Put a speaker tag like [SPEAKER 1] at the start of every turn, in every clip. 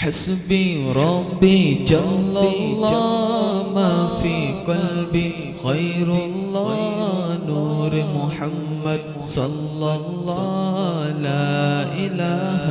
[SPEAKER 1] حسبي ربي جل الله ما في قلبي خير الله نور محمد صلى الله لا إله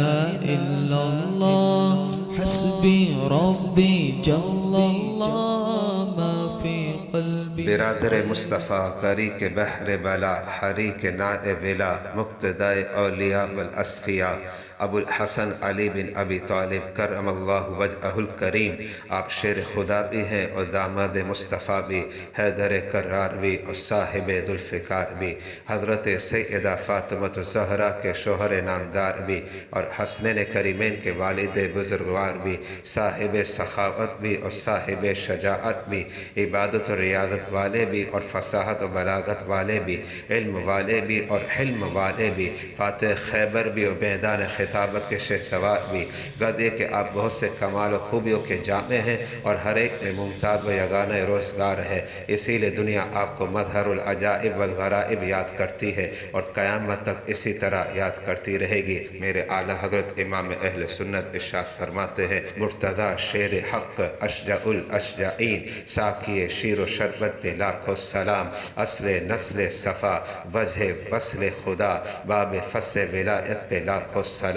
[SPEAKER 1] إلا الله حسبي ربي جل الله ما في قلبي
[SPEAKER 2] برادر مصطفیٰ قری کے بحر بلا حریک نائے ولا مقتدائے اولیاء والاصفیاء ابو الحسن علی بن ابی طالب کرم اللہ وجہہ الکریم، آپ شیر خدا بھی ہیں اور داماد مصطفیٰ بھی، حیدر کرار بھی اور صاحب ذوالفقار بھی، حضرت سیدہ فاطمہ الزہرا کے شوہر نامدار بھی اور حسنین کریمین کے والد بزرگوار بھی، صاحب سخاوت بھی اور صاحب شجاعت بھی، عبادت و ریاضت والے بھی اور فصاحت و بلاغت والے بھی، علم والے بھی اور حلم والے بھی، فاتح خیبر بھی اور میدان خطابت کے شہسوار بھی، گدے کہ آپ بہت سے کمال و خوبیوں کے جامع ہیں اور ہر ایک میں ممتاز و یگانہ روزگار ہے، اسی لیے دنیا آپ کو مظہر العجائب والغرائب یاد کرتی ہے اور قیامت تک اسی طرح یاد کرتی رہے گی۔ میرے اعلیٰ حضرت امام اہل سنت ارشاد فرماتے ہیں، مرتضی شیر حق اشجع الاشجعین، ساقی شیر و شربت پہ لاکھوں سلام، اصل نسل صفا وجہ وصل خدا، باب فصل ولایت پہ لاکھوں سلام،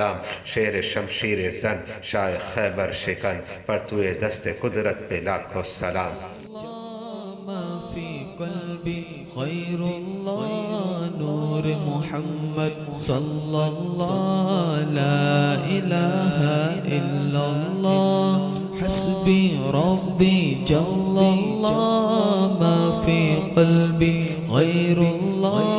[SPEAKER 2] شیر شمشیر زن شاہ خیبر شکن، پرتوئے دست قدرت پہ لاکھوں سلام۔
[SPEAKER 1] ما في قلبي خير الله نور محمد صلى الله لا إله إلا الله حسبي ربي جل الله ما في قلبي غير الله